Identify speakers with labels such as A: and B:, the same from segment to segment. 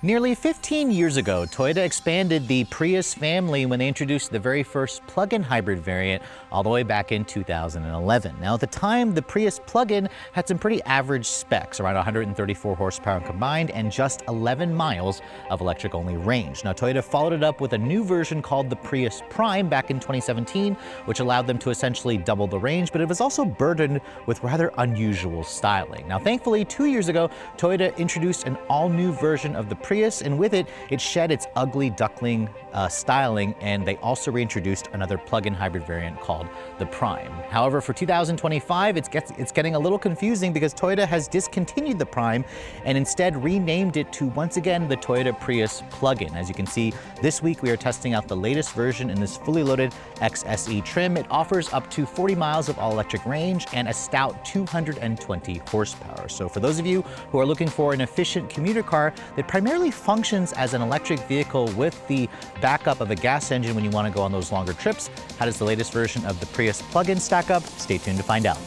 A: Nearly 15 years ago, Toyota expanded the Prius family when they introduced the very first plug-in hybrid variant all the way back in 2011. Now, at the time, the Prius plug-in had some pretty average specs, around 134 horsepower combined and just 11 miles of electric-only range. Now, Toyota followed it up with a new version called the Prius Prime back in 2017, which allowed them to essentially double the range, but it was also burdened with rather unusual styling. Now, thankfully, 2 years ago, Toyota introduced an all-new version of the Prius, and with it, it shed its ugly duckling styling, and they also reintroduced another plug-in hybrid variant called the Prime. However, for 2025, it's getting a little confusing because Toyota has discontinued the Prime and instead renamed it to, once again, the Toyota Prius plug-in. As you can see, this week we are testing out the latest version in this fully loaded XSE trim. It offers up to 40 miles of all-electric range and a stout 220 horsepower. So for those of you who are looking for an efficient commuter car that primarily functions as an electric vehicle with the backup of a gas engine when you want to go on those longer trips, how does the latest version of the Prius plug-in stack up? Stay tuned to find out.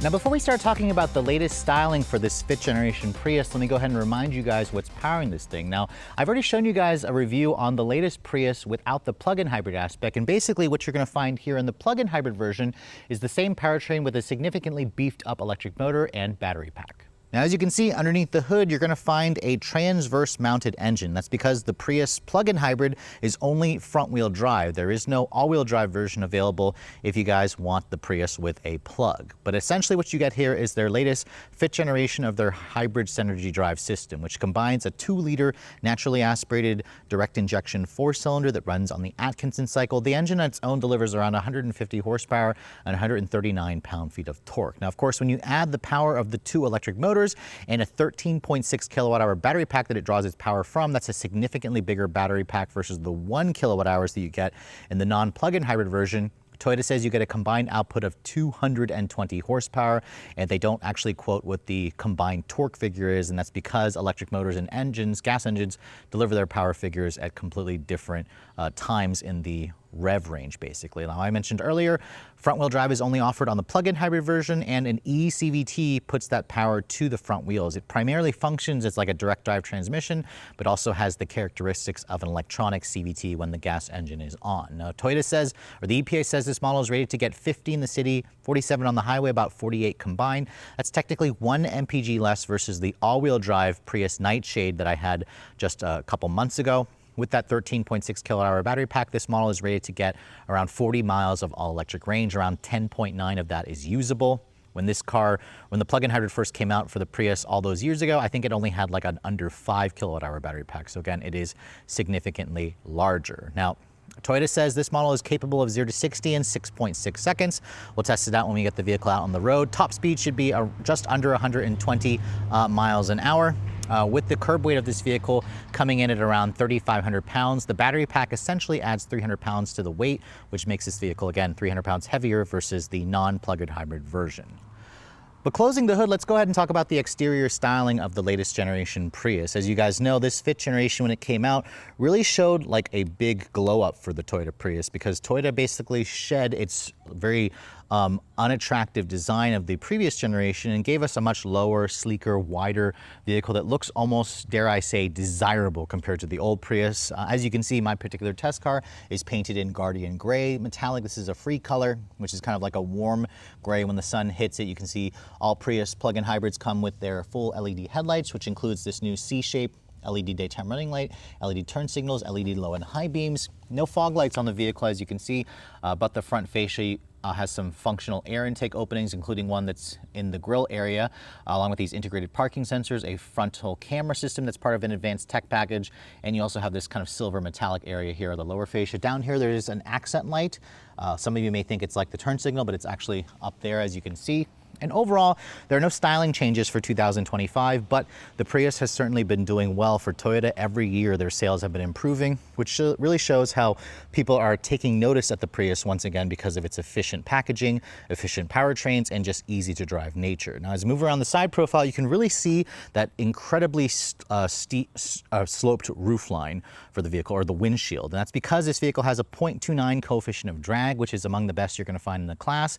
A: Now, before we start talking about the latest styling for this 5th generation Prius, let me go ahead and remind you guys what's powering this thing. Now, I've already shown you guys a review on the latest Prius without the plug-in hybrid aspect, and basically what you're going to find here in the plug-in hybrid version is the same powertrain with a significantly beefed up electric motor and battery pack. Now, as you can see underneath the hood, you're going to find a transverse mounted engine. That's because the Prius plug-in hybrid is only front-wheel drive. There is no all-wheel drive version available if you guys want the Prius with a plug. But essentially what you get here is their latest 5th generation of their hybrid synergy drive system, which combines a 2-liter naturally aspirated direct injection 4-cylinder that runs on the Atkinson cycle. The engine on its own delivers around 150 horsepower and 139 pound-feet of torque. Now, of course, when you add the power of the 2 electric motors and a 13.6 kilowatt-hour battery pack that it draws its power from, that's a significantly bigger battery pack versus the 1 kilowatt-hours that you get in the non-plug-in hybrid version. Toyota says you get a combined output of 220 horsepower, and they don't actually quote what the combined torque figure is, and that's because electric motors and engines, gas engines, deliver their power figures at completely different times in the rev range, basically. Now, I mentioned earlier, front-wheel drive is only offered on the plug-in hybrid version, and an eCVT puts that power to the front wheels. It primarily functions as like a direct drive transmission, but also has the characteristics of an electronic CVT when the gas engine is on. Now, Toyota says, or the EPA says, this model is rated to get 50 in the city, 47 on the highway, about 48 combined. That's technically 1 mpg less versus the all-wheel drive Prius Nightshade that I had just a couple months ago. With that 13.6 kilowatt-hour battery pack, this model is rated to get around 40 miles of all-electric range. Around 10.9 of that is usable. When the plug-in hybrid first came out for the Prius all those years ago, I think it only had like an under 5 kilowatt-hour battery pack. So again, it is significantly larger. Now, Toyota says this model is capable of 0 to 60 in 6.6 seconds. We'll test it out when we get the vehicle out on the road. Top speed should be just under 120 miles an hour. With the curb weight of this vehicle coming in at around 3,500 pounds, the battery pack essentially adds 300 pounds to the weight, which makes this vehicle, again, 300 pounds heavier versus the non-plug-in hybrid version. But closing the hood, let's go ahead and talk about the exterior styling of the latest generation Prius. As you guys know, this 5th generation, when it came out, really showed like a big glow up for the Toyota Prius, because Toyota basically shed its very unattractive design of the previous generation and gave us a much lower, sleeker, wider vehicle that looks almost, dare I say, desirable compared to the old Prius. As you can see, my particular test car is painted in Guardian Gray Metallic. This is a free color, which is kind of like a warm gray. When the sun hits it, you can see all Prius plug-in hybrids come with their full LED headlights, which includes this new C-shape LED daytime running light, LED turn signals, LED low and high beams. No fog lights on the vehicle, as you can see, but the front fascia has some functional air intake openings, including one that's in the grille area, along with these integrated parking sensors, a frontal camera system that's part of an advanced tech package, and you also have this kind of silver metallic area here, the lower fascia. Down here, there is an accent light. Some of you may think it's like the turn signal, but it's actually up there, as you can see. And overall, there are no styling changes for 2025, but the Prius has certainly been doing well for Toyota. Every year their sales have been improving, which really shows how people are taking notice at the Prius once again because of its efficient packaging, efficient powertrains, and just easy to drive nature. Now, as we move around the side profile, you can really see that incredibly steep sloped roofline for the vehicle, or the windshield. And that's because this vehicle has a 0.29 coefficient of drag, which is among the best you're going to find in the class.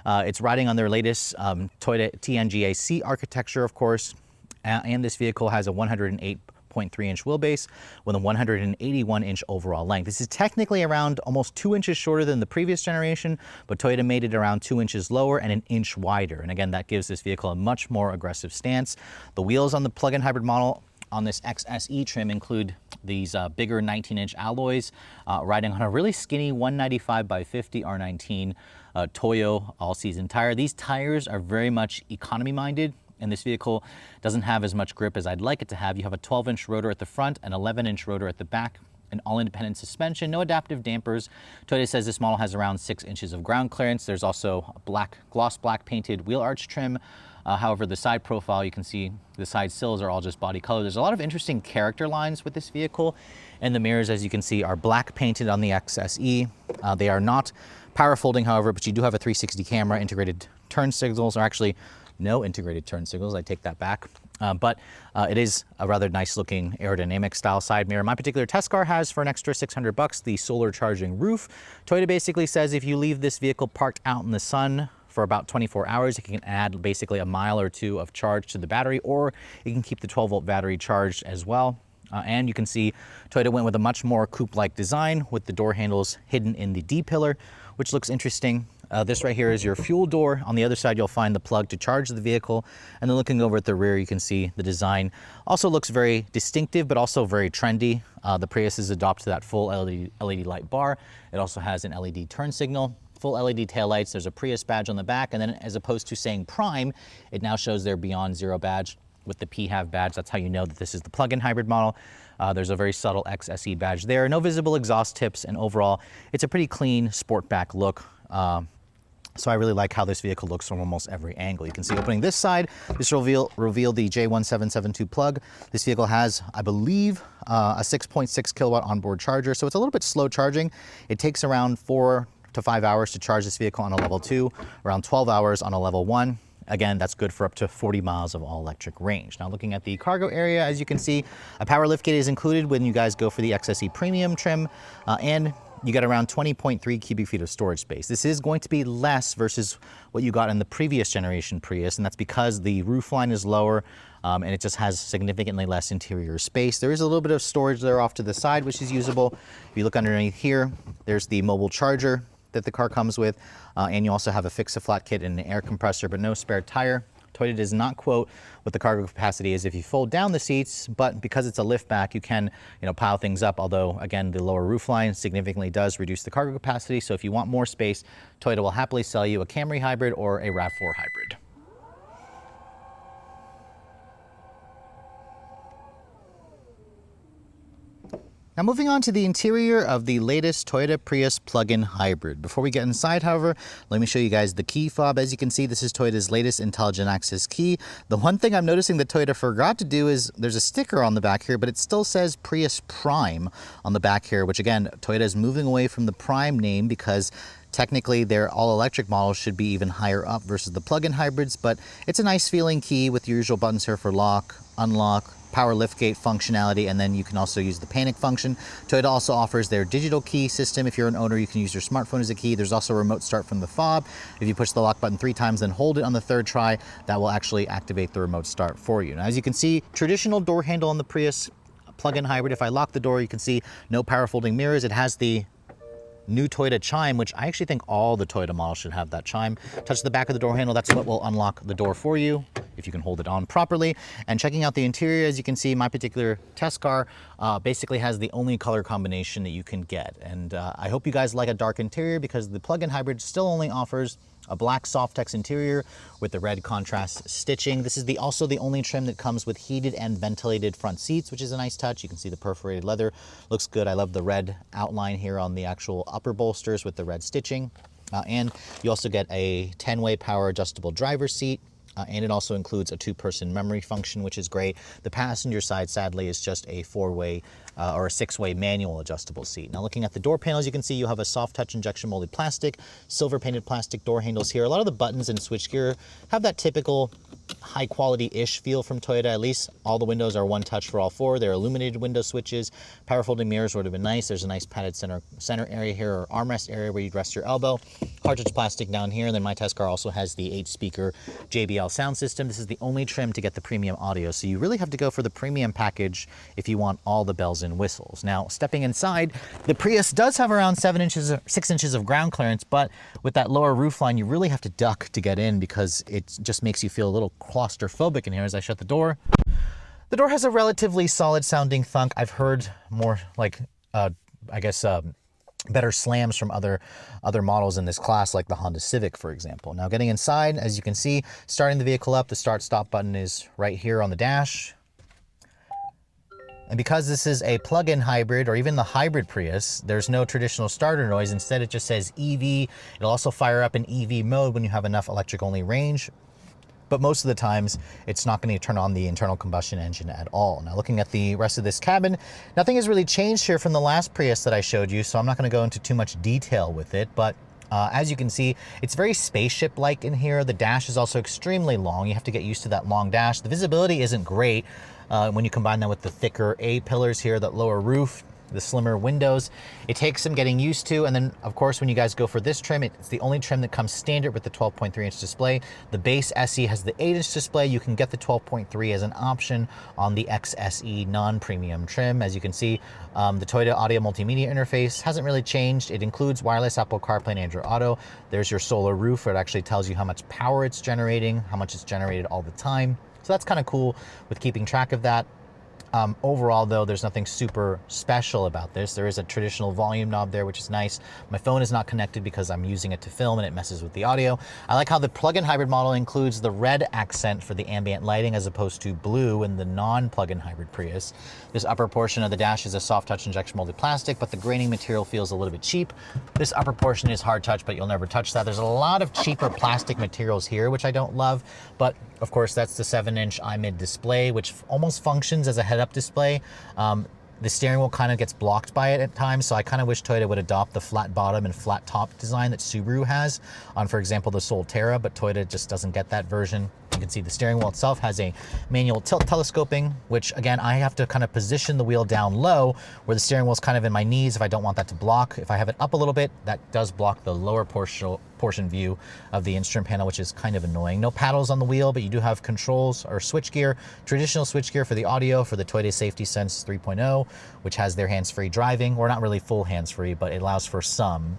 A: It's riding on their latest Toyota TNGA-C architecture, of course, and this vehicle has a 108.3-inch wheelbase with a 181-inch overall length. This is technically around almost 2 inches shorter than the previous generation, but Toyota made it around 2 inches lower and an inch wider. And again, that gives this vehicle a much more aggressive stance. The wheels on the plug-in hybrid model on this XSE trim include these bigger 19-inch alloys, riding on a really skinny 195/50 R19 Toyo all-season tire. These tires are very much economy-minded, and this vehicle doesn't have as much grip as I'd like it to have. You have a 12-inch rotor at the front, an 11-inch rotor at the back, an all-independent suspension, no adaptive dampers. Toyota says this model has around 6 inches of ground clearance. There's also a gloss black painted wheel arch trim. However, the side profile, you can see the side sills are all just body color. There's a lot of interesting character lines with this vehicle. And the mirrors, as you can see, are black painted on the XSE. They are not power folding, however, but you do have a 360 camera, integrated turn signals, or actually no integrated turn signals, I take that back. But it is a rather nice looking aerodynamic style side mirror. My particular test car has, for an extra $600, the solar charging roof. Toyota basically says if you leave this vehicle parked out in the sun for about 24 hours, it can add basically a mile or two of charge to the battery, or you can keep the 12-volt battery charged as well. And you can see Toyota went with a much more coupe-like design with the door handles hidden in the D-pillar, which looks interesting. This right here is your fuel door. On the other side, you'll find the plug to charge the vehicle. And then looking over at the rear, you can see the design also looks very distinctive, but also very trendy. The Prius has adopted that full LED light bar. It also has an LED turn signal, full LED taillights. There's a Prius badge on the back. And then as opposed to saying Prime, it now shows their Beyond Zero badge with the PHAV badge. That's how you know that this is the plug-in hybrid model. There's a very subtle XSE badge there. No visible exhaust tips, and overall, it's a pretty clean sportback look. So I really like how this vehicle looks from almost every angle. You can see opening this side, this reveal the J1772 plug. This vehicle has, I believe, a 6.6 kilowatt onboard charger, so it's a little bit slow charging. It takes around 4 to 5 hours to charge this vehicle on a level 2, around 12 hours on a level 1. Again, that's good for up to 40 miles of all-electric range. Now, looking at the cargo area, as you can see, a power liftgate is included when you guys go for the XSE Premium trim, and you get around 20.3 cubic feet of storage space. This is going to be less versus what you got in the previous generation Prius, and that's because the roofline is lower, and it just has significantly less interior space. There is a little bit of storage there off to the side, which is usable. If you look underneath here, there's the mobile charger that the car comes with, and you also have a fix-a-flat kit and an air compressor, but no spare tire. Toyota does not quote what the cargo capacity is if you fold down the seats, but because it's a liftback, you can, pile things up. Although, again, the lower roofline significantly does reduce the cargo capacity. So if you want more space, Toyota will happily sell you a Camry hybrid or a RAV4 hybrid. Now moving on to the interior of the latest Toyota Prius plug-in hybrid. Before we get inside, however, let me show you guys the key fob. As you can see, this is Toyota's latest intelligent access key. The one thing I'm noticing that Toyota forgot to do is there's a sticker on the back here, but it still says Prius Prime on the back here, which again, Toyota is moving away from the Prime name because technically their all-electric models should be even higher up versus the plug-in hybrids, but it's a nice feeling key with your usual buttons here for lock, unlock, power liftgate functionality, and then you can also use the panic function. Toyota also offers their digital key system. If you're an owner, you can use your smartphone as a key. There's also a remote start from the fob. If you push the lock button 3 times, then hold it on the 3rd try, that will actually activate the remote start for you. Now, as you can see, traditional door handle on the Prius plug-in hybrid. If I lock the door, you can see no power folding mirrors. It has the new Toyota chime, which I actually think all the Toyota models should have that chime. Touch the back of the door handle, that's what will unlock the door for you, if you can hold it on properly. And checking out the interior, as you can see, my particular test car basically has the only color combination that you can get. And I hope you guys like a dark interior, because the plug-in hybrid still only offers a black Softex interior with the red contrast stitching. This is also the only trim that comes with heated and ventilated front seats, which is a nice touch. You can see the perforated leather looks good. I love the red outline here on the actual upper bolsters with the red stitching. And you also get a 10-way power adjustable driver's seat. And it also includes a 2-person memory function, which is great. The passenger side, sadly, is just a 4-way or a 6-way manual adjustable seat. Now, looking at the door panels, you can see you have a soft touch injection molded plastic, silver painted plastic door handles here. A lot of the buttons and switchgear have that typical high quality-ish feel from Toyota. At least all the windows are one touch for all 4. They're illuminated window switches. Power folding mirrors would have been nice. There's a nice padded center area here, or armrest area where you'd rest your elbow. Hard touch plastic down here. And then my test car also has the 8-speaker JBL sound system. This is the only trim to get the premium audio, so you really have to go for the premium package if you want all the bells and whistles. Now, stepping inside, the Prius does have around 6 inches of ground clearance, but with that lower roof line, you really have to duck to get in because it just makes you feel a little claustrophobic in here. As I shut the door has a relatively solid sounding thunk. I've heard more like, better slams from other models in this class, like the Honda Civic, for example. Now, getting inside, as you can see, starting the vehicle up, the start-stop button is right here on the dash. And because this is a plug-in hybrid, or even the hybrid Prius, there's no traditional starter noise. Instead, it just says EV. It'll also fire up in EV mode when you have enough electric-only range. But most of the times, it's not going to turn on the internal combustion engine at all. Now, looking at the rest of this cabin, nothing has really changed here from the last Prius that I showed you, so I'm not going to go into too much detail with it. But as you can see, it's very spaceship-like in here. The dash is also extremely long. You have to get used to that long dash. The visibility isn't great when you combine that with the thicker A-pillars here, that lower roof, the slimmer windows. It takes some getting used to. And then, of course, when you guys go for this trim, it's the only trim that comes standard with the 12.3-inch display. The base SE has the 8-inch display. You can get the 12.3 as an option on the XSE non-premium trim. As you can see, the Toyota audio multimedia interface hasn't really changed. It includes wireless Apple CarPlay and Android Auto. There's your solar roof, where it actually tells you how much power it's generating, how much it's generated all the time. So that's kind of cool with keeping track of that. Overall, though, there's nothing super special about this. There is a traditional volume knob there, which is nice. My phone is not connected because I'm using it to film and it messes with the audio. I like how the plug-in hybrid model includes the red accent for the ambient lighting as opposed to blue in the non-plug-in hybrid Prius. This upper portion of the dash is a soft touch injection molded plastic, but the graining material feels a little bit cheap. This upper portion is hard touch, but you'll never touch that. There's a lot of cheaper plastic materials here, which I don't love, but of course, that's the 7-inch iMid display, which almost functions as a head-up display. The steering wheel kind of gets blocked by it at times, so I kind of wish Toyota would adopt the flat bottom and flat top design that Subaru has on, for example, the Solterra, but Toyota just doesn't get that version. You can see the steering wheel itself has a manual tilt telescoping, which again, I have to kind of position the wheel down low where the steering wheel is kind of in my knees if I don't want that to block. If I have it up a little bit, that does block the lower portion view of the instrument panel, which is kind of annoying. No paddles on the wheel, but you do have controls or switchgear, traditional switchgear for the audio for the Toyota Safety Sense 3.0, which has their hands-free driving, or not really full hands-free, but it allows for some.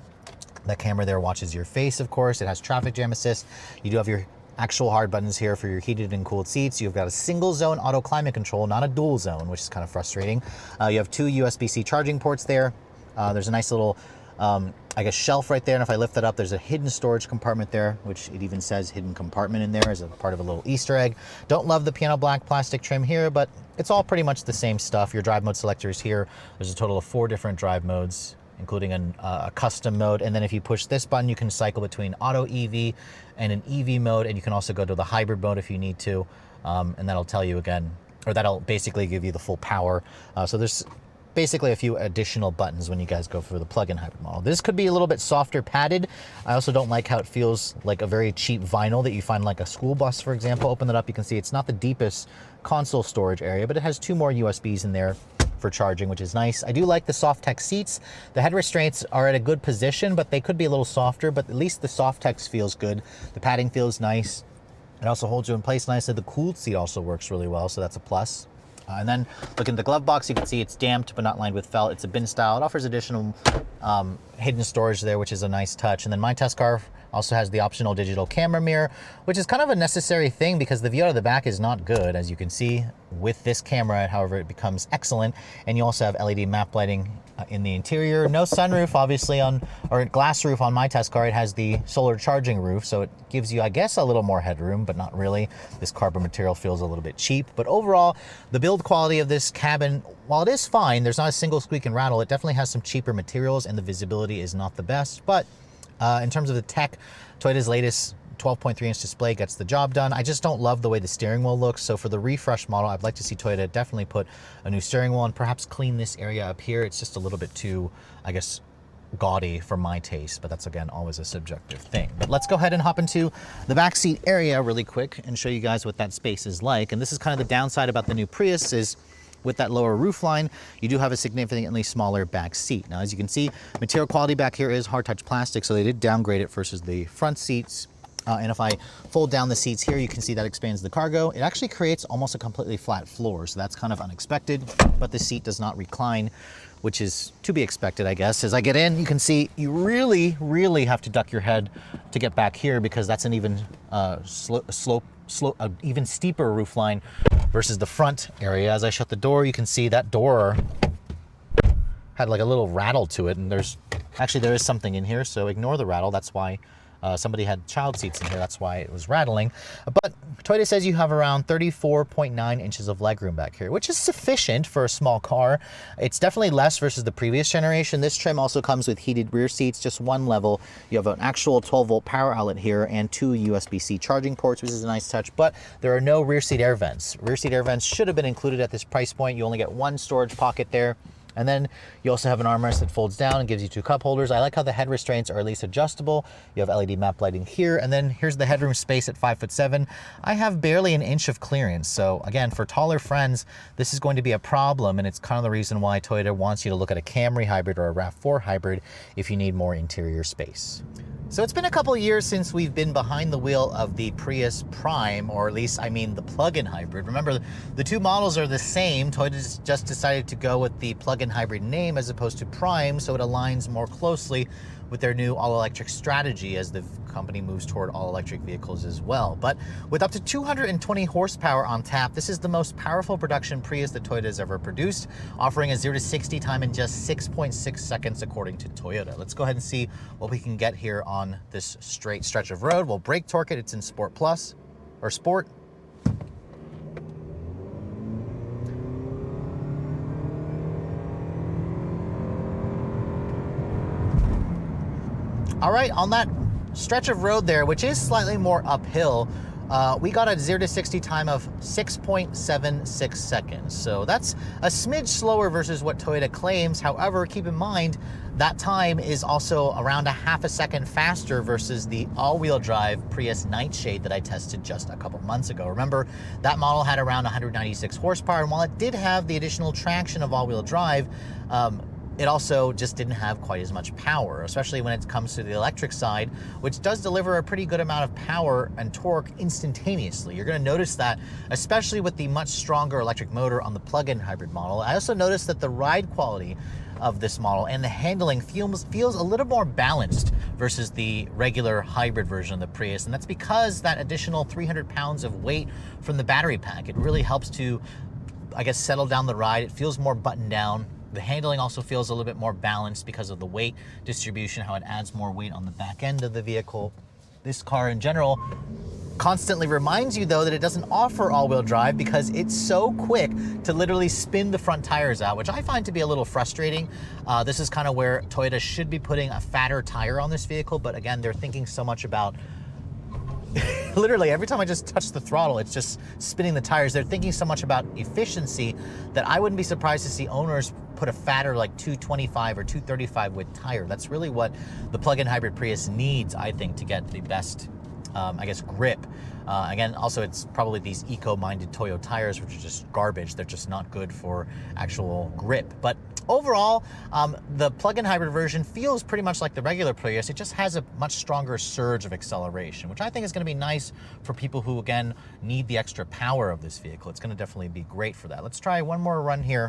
A: That camera there watches your face, of course. It has traffic jam assist. You do have your actual hard buttons here for your heated and cooled seats. You've got a single zone auto climate control, not a dual zone, which is kind of frustrating. You have 2 USB-C charging ports there. There's a nice little shelf right there, and if I lift that up, there's a hidden storage compartment there, which it even says hidden compartment in there as a part of a little Easter egg. Don't love the piano black plastic trim here, but it's all pretty much the same stuff. Your drive mode selector is here. There's a total of 4 different drive modes, including a custom mode, and then if you push this button, you can cycle between auto EV and an EV mode, and you can also go to the hybrid mode if you need to, and that'll tell you again, or that'll basically give you the full power. So there's basically a few additional buttons when you guys go for the plug-in hybrid model. This could be a little bit softer padded. I also don't like how it feels like a very cheap vinyl that you find like a school bus, for example. Open it up, you can see it's not the deepest console storage area, but it has 2 more USBs in there for charging, which is nice. I do like the Softex seats. The head restraints are at a good position, but they could be a little softer, but at least the Softex feels good. The padding feels nice. It also holds you in place nicely. The cooled seat also works really well, so that's a plus. And then looking at the glove box, you can see it's damped but not lined with felt. It's a bin style. It offers additional hidden storage there, which is a nice touch. And then my test car also has the optional digital camera mirror, which is kind of a necessary thing because the view out of the back is not good, as you can see with this camera. However, it becomes excellent. And you also have LED map lighting in the interior. No sunroof, obviously, or glass roof on my test car. It has the solar charging roof, so it gives you, I guess, a little more headroom, but not really. This carbon material feels a little bit cheap. But overall, the build quality of this cabin, while it is fine, there's not a single squeak and rattle. It definitely has some cheaper materials, and the visibility is not the best, but In terms of the tech, Toyota's latest 12.3-inch display gets the job done. I just don't love the way the steering wheel looks. So for the refresh model, I'd like to see Toyota definitely put a new steering wheel and perhaps clean this area up here. It's just a little bit too, I guess, gaudy for my taste, but that's again always a subjective thing. But let's go ahead and hop into the backseat area really quick and show you guys what that space is like. And this is kind of the downside about the new Prius is with that lower roof line, you do have a significantly smaller back seat. Now, as you can see, material quality back here is hard touch plastic, so they did downgrade it versus the front seats. And if I fold down the seats here, you can see that expands the cargo. It actually creates almost a completely flat floor, so that's kind of unexpected, but the seat does not recline, which is to be expected, I guess. As I get in, you can see you really, really have to duck your head to get back here because that's an even even steeper roof line versus the front area. As I shut the door, you can see that door had like a little rattle to it, and there is something in here, so ignore the rattle. That's why somebody had child seats in here. That's why it was rattling. But Toyota says you have around 34.9 inches of legroom back here, which is sufficient for a small car. It's definitely less versus the previous generation. This trim also comes with heated rear seats, just one level. You have an actual 12-volt power outlet here and 2 USB-C charging ports, which is a nice touch, but there are no rear seat air vents. Rear seat air vents should have been included at this price point. You only get one storage pocket there. And then you also have an armrest that folds down and gives you 2 cup holders. I like how the head restraints are at least adjustable. You have LED map lighting here, and then here's the headroom space at 5'7". I have barely an inch of clearance. So again, for taller friends, this is going to be a problem, and it's kind of the reason why Toyota wants you to look at a Camry hybrid or a RAV4 hybrid if you need more interior space. So it's been a couple years since we've been behind the wheel of the Prius Prime, or at least, I mean, the plug-in hybrid. Remember, the two models are the same. Toyota just decided to go with the plug-in hybrid name as opposed to Prime, so it aligns more closely with their new all-electric strategy as the company moves toward all-electric vehicles as well. But with up to 220 horsepower on tap, this is the most powerful production Prius that Toyota has ever produced, offering a 0 to 60 time in just 6.6 seconds according to Toyota. Let's go ahead and see what we can get here on this straight stretch of road. We'll brake torque it. It's in Sport Plus, or Sport. All right, on that stretch of road there, which is slightly more uphill, we got a 0 to 60 time of 6.76 seconds. So that's a smidge slower versus what Toyota claims. However, keep in mind that time is also around a half a second faster versus the all-wheel drive Prius Nightshade that I tested just a couple months ago. Remember, that model had around 196 horsepower, and while it did have the additional traction of all-wheel drive, it also just didn't have quite as much power, especially when it comes to the electric side, which does deliver a pretty good amount of power and torque instantaneously. You're going to notice that, especially with the much stronger electric motor on the plug-in hybrid model. I also noticed that the ride quality of this model and the handling feels a little more balanced versus the regular hybrid version of the Prius, and that's because that additional 300 pounds of weight from the battery pack, it really helps to, I guess, settle down the ride. It feels more buttoned down. The handling also feels a little bit more balanced because of the weight distribution, how it adds more weight on the back end of the vehicle. This car in general constantly reminds you, though, that it doesn't offer all-wheel drive because it's so quick to literally spin the front tires out, which I find to be a little frustrating. This is kind of where Toyota should be putting a fatter tire on this vehicle, but again, they're thinking so much about literally every time I just touch the throttle, it's just spinning the tires. They're thinking so much about efficiency that I wouldn't be surprised to see owners put a fatter like 225 or 235 width tire. That's really what the plug-in hybrid Prius needs, I think, to get the best, I guess, grip. Again, also it's probably these eco-minded Toyo tires, which are just garbage. They're just not good for actual grip. But overall, the plug-in hybrid version feels pretty much like the regular Prius. It just has a much stronger surge of acceleration, which I think is going to be nice for people who, again, need the extra power of this vehicle. It's going to definitely be great for that. Let's try one more run here.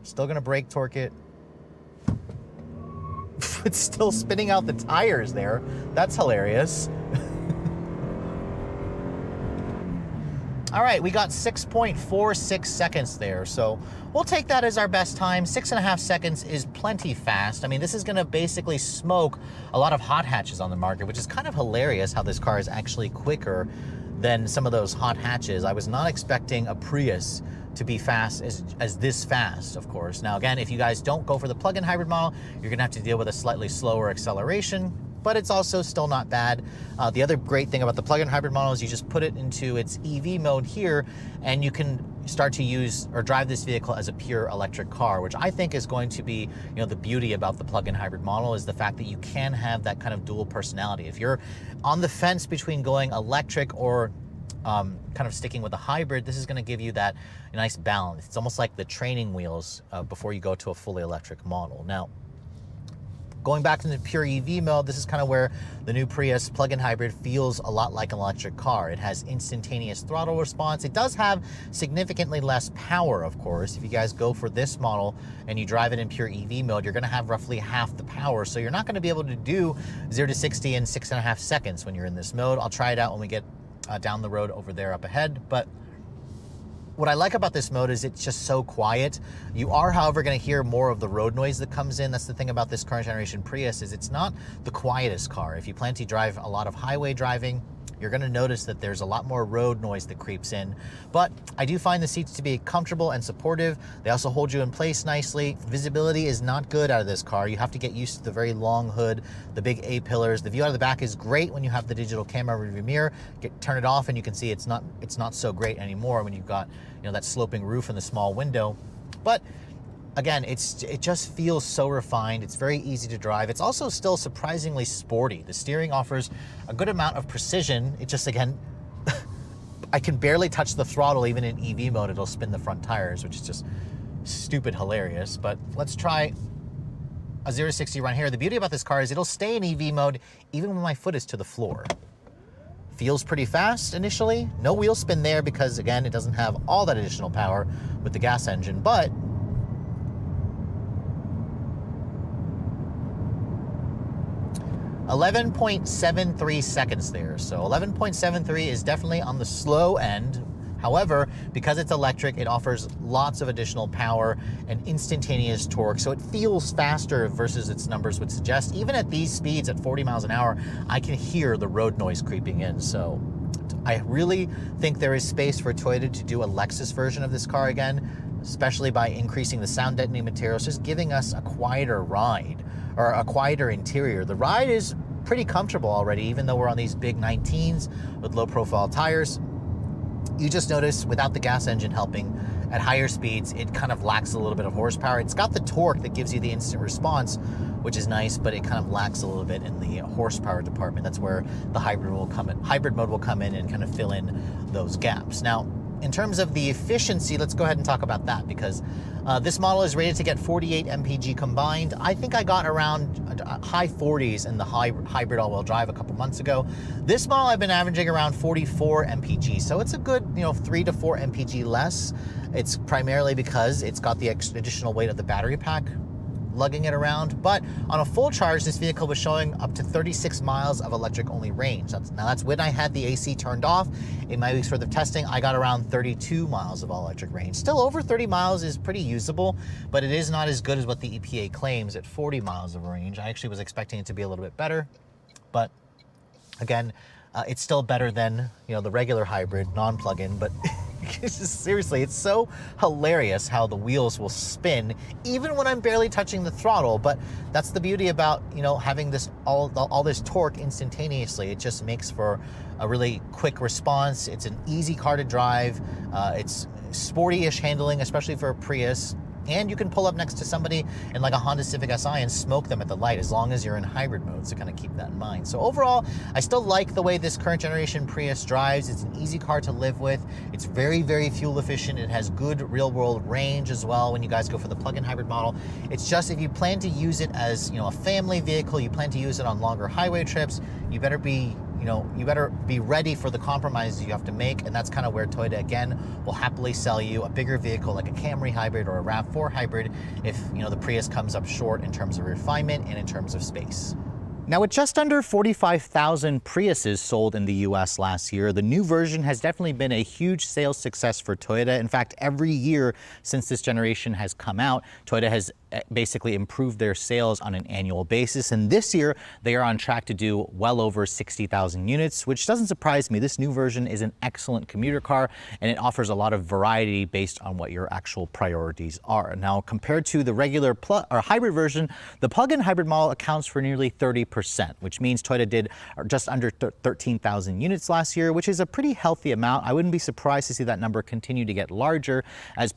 A: Still going to brake torque it. It's still spinning out the tires there. That's hilarious. All right, we got 6.46 seconds there, so we'll take that as our best time. 6.5 seconds is plenty fast. I mean, this is gonna basically smoke a lot of hot hatches on the market, which is kind of hilarious how this car is actually quicker than some of those hot hatches. I was not expecting a Prius to be fast as this fast, of course. Now, again, if you guys don't go for the plug-in hybrid model, you're gonna have to deal with a slightly slower acceleration. but it's also still not bad. The other great thing about the plug-in hybrid model is you just put it into its EV mode here, and you can start to use or drive this vehicle as a pure electric car, which I think is going to be, the beauty about the plug-in hybrid model is the fact that you can have that kind of dual personality. If you're on the fence between going electric or kind of sticking with a hybrid, this is going to give you that nice balance. It's almost like the training wheels before you go to a fully electric model. Now, going back to the pure EV mode, this is kind of where the new Prius plug-in hybrid feels a lot like an electric car. It has instantaneous throttle response. It does have significantly less power, of course. If you guys go for this model and you drive it in pure EV mode, you're gonna have roughly half the power. So you're not gonna be able to do 0 to 60 in 6.5 seconds when you're in this mode. I'll try it out when we get down the road over there up ahead. But what I like about this mode is it's just so quiet. You are, however, going to hear more of the road noise that comes in. That's the thing about this current generation Prius is it's not the quietest car. If you plan to drive a lot of highway driving, you're going to notice that there's a lot more road noise that creeps in. But I do find the seats to be comfortable and supportive. They also hold you in place nicely. Visibility is not good out of this car. You have to get used to the very long hood, the big A-pillars. The view out of the back is great when you have the digital camera rearview mirror. Turn it off and you can see it's not so great anymore when you've got that sloping roof and the small window. But again, it just feels so refined. It's very easy to drive. It's also still surprisingly sporty. The steering offers a good amount of precision. It just, again, I can barely touch the throttle. Even in EV mode, it'll spin the front tires, which is just stupid hilarious. But let's try a 0 to 60 run here. The beauty about this car is it'll stay in EV mode even when my foot is to the floor. Feels pretty fast initially. No wheel spin there because, again, it doesn't have all that additional power with the gas engine, but 11.73 seconds there. So 11.73 is definitely on the slow end. However, because it's electric, it offers lots of additional power and instantaneous torque. So it feels faster versus its numbers would suggest. Even at these speeds at 40 miles an hour, I can hear the road noise creeping in. So I really think there is space for Toyota to do a Lexus version of this car again, especially by increasing the sound deadening materials, just giving us a quieter ride or a quieter interior. The ride is pretty comfortable already, even though we're on these big 19s with low profile tires. You just notice without the gas engine helping, at higher speeds, it kind of lacks a little bit of horsepower. It's got the torque that gives you the instant response, which is nice, but it kind of lacks a little bit in the horsepower department. That's where the hybrid mode will come in and kind of fill in those gaps. Now, in terms of the efficiency, let's go ahead and talk about that because this model is rated to get 48 mpg combined. I think I got around high 40s in the hybrid all-wheel drive a couple months ago. This model I've been averaging around 44 mpg, so it's a good 3 to 4 mpg less. It's primarily because it's got the additional weight of the battery pack lugging it around, but on a full charge, this vehicle was showing up to 36 miles of electric-only range. That's when I had the AC turned off. In my week's worth of testing, I got around 32 miles of all-electric range. Still over 30 miles is pretty usable, but it is not as good as what the EPA claims at 40 miles of range. I actually was expecting it to be a little bit better, but again, it's still better than the regular hybrid, non-plug-in, but seriously, it's so hilarious how the wheels will spin even when I'm barely touching the throttle. But that's the beauty about having this all this torque instantaneously. It just makes for a really quick response. It's an easy car to drive. It's sporty-ish handling, especially for a Prius. And you can pull up next to somebody in like a Honda Civic Si and smoke them at the light as long as you're in hybrid mode, so kind of keep that in mind. So overall, I still like the way this current generation Prius drives. It's an easy car to live with. It's very, very fuel efficient. It has good real world range as well when you guys go for the plug-in hybrid model. It's just if you plan to use it as a family vehicle, you plan to use it on longer highway trips, you better be ready for the compromises you have to make, and that's kind of where Toyota, again, will happily sell you a bigger vehicle like a Camry hybrid or a RAV4 hybrid if, the Prius comes up short in terms of refinement and in terms of space. Now, with just under 45,000 Priuses sold in the US last year, the new version has definitely been a huge sales success for Toyota. In fact, every year since this generation has come out, Toyota has basically improve their sales on an annual basis. And this year, they are on track to do well over 60,000 units, which doesn't surprise me. This new version is an excellent commuter car, and it offers a lot of variety based on what your actual priorities are. Now, compared to the regular hybrid version, the plug-in hybrid model accounts for nearly 30%, which means Toyota did just under 13,000 units last year, which is a pretty healthy amount. I wouldn't be surprised to see that number continue to get larger as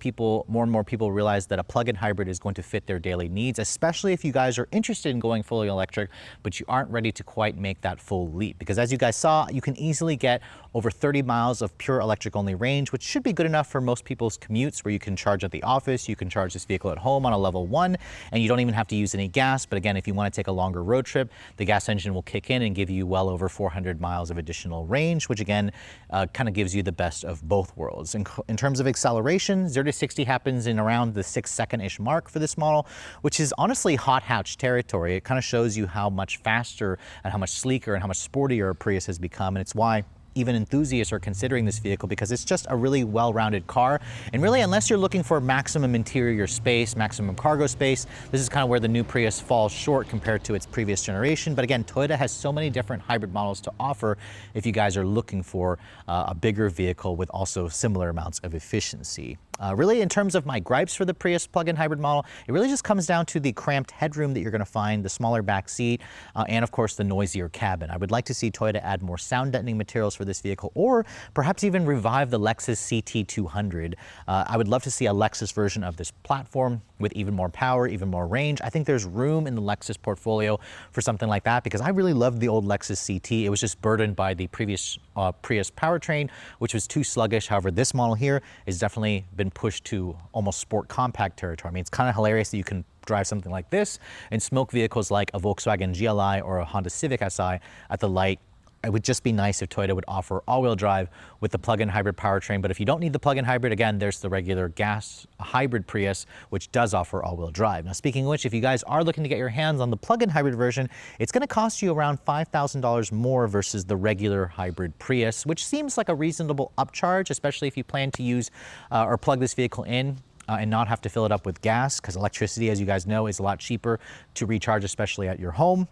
A: more and more people realize that a plug-in hybrid is going to fit their daily needs, especially if you guys are interested in going fully electric, but you aren't ready to quite make that full leap. Because as you guys saw, you can easily get over 30 miles of pure electric only range, which should be good enough for most people's commutes, where you can charge at the office, you can charge this vehicle at home on a level 1, and you don't even have to use any gas. But again, if you want to take a longer road trip, the gas engine will kick in and give you well over 400 miles of additional range, which again, kind of gives you the best of both worlds. In terms of acceleration, 0 to 60 happens in around the 6-second-ish mark for this model, which is honestly hot hatch territory. It kind of shows you how much faster and how much sleeker and how much sportier a Prius has become, and it's why even enthusiasts are considering this vehicle, because it's just a really well-rounded car. And really, unless you're looking for maximum interior space, maximum cargo space, this is kind of where the new Prius falls short compared to its previous generation. But again, Toyota has so many different hybrid models to offer if you guys are looking for a bigger vehicle with also similar amounts of efficiency. Really, in terms of my gripes for the Prius plug-in hybrid model, it really just comes down to the cramped headroom that you're going to find, the smaller back seat, and of course the noisier cabin. I would like to see Toyota add more sound deadening materials for this vehicle, or perhaps even revive the Lexus CT200. I would love to see a Lexus version of this platform with even more power, even more range. I think there's room in the Lexus portfolio for something like that, because I really loved the old Lexus CT. It was just burdened by the previous Prius Powertrain, which was too sluggish. However, this model here has definitely been pushed to almost sport compact territory. I mean, it's kind of hilarious that you can drive something like this and smoke vehicles like a Volkswagen GLI or a Honda Civic Si at the light. It would just be nice if Toyota would offer all-wheel drive with the plug-in hybrid powertrain. But if you don't need the plug-in hybrid, again, there's the regular gas hybrid Prius, which does offer all-wheel drive. Now, speaking of which, if you guys are looking to get your hands on the plug-in hybrid version, it's going to cost you around $5,000 more versus the regular hybrid Prius, which seems like a reasonable upcharge, especially if you plan to use or plug this vehicle in and not have to fill it up with gas, because electricity, as you guys know, is a lot cheaper to recharge, especially at your home.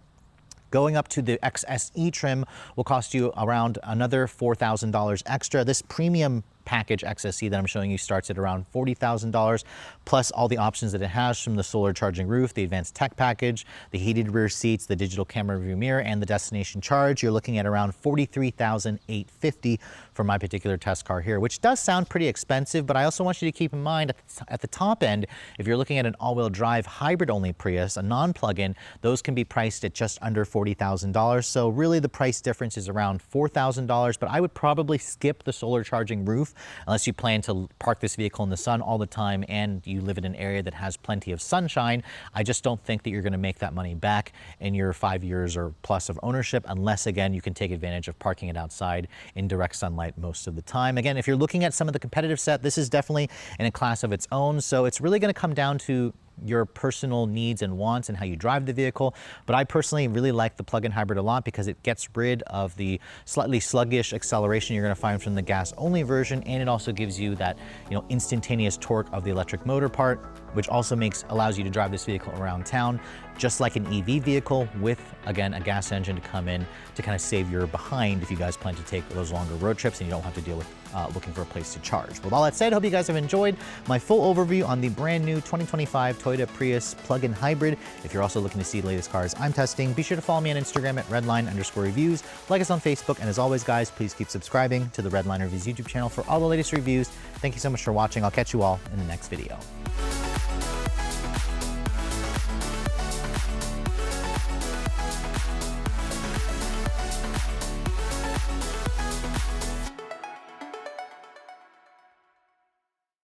A: Going up to the XSE trim will cost you around another $4,000 extra. This premium package XSE that I'm showing you starts at around $40,000, plus all the options that it has, from the solar charging roof, the advanced tech package, the heated rear seats, the digital camera view mirror, and the destination charge. You're looking at around $43,850 for my particular test car here, which does sound pretty expensive, but I also want you to keep in mind at the top end, if you're looking at an all-wheel drive hybrid-only Prius, a non-plug-in, those can be priced at just under $40,000. So really the price difference is around $4,000, but I would probably skip the solar charging roof unless you plan to park this vehicle in the sun all the time and you live in an area that has plenty of sunshine. I just don't think that you're going to make that money back in your 5 years or plus of ownership, unless, again, you can take advantage of parking it outside in direct sunlight most of the time. Again, if you're looking at some of the competitive set, this is definitely in a class of its own. So it's really going to come down to your personal needs and wants and how you drive the vehicle. But I personally really like the plug-in hybrid a lot, because it gets rid of the slightly sluggish acceleration you're going to find from the gas-only version, and it also gives you that, instantaneous torque of the electric motor part, which also allows you to drive this vehicle around town just like an EV vehicle, with, again, a gas engine to come in to kind of save your behind if you guys plan to take those longer road trips and you don't have to deal with looking for a place to charge. With all that said, I hope you guys have enjoyed my full overview on the brand new 2025 Toyota Prius plug-in hybrid. If you're also looking to see the latest cars I'm testing, be sure to follow me on Instagram at Redline_reviews, like us on Facebook, and as always, guys, please keep subscribing to the Redline Reviews YouTube channel for all the latest reviews. Thank you so much for watching. I'll catch you all in the next video.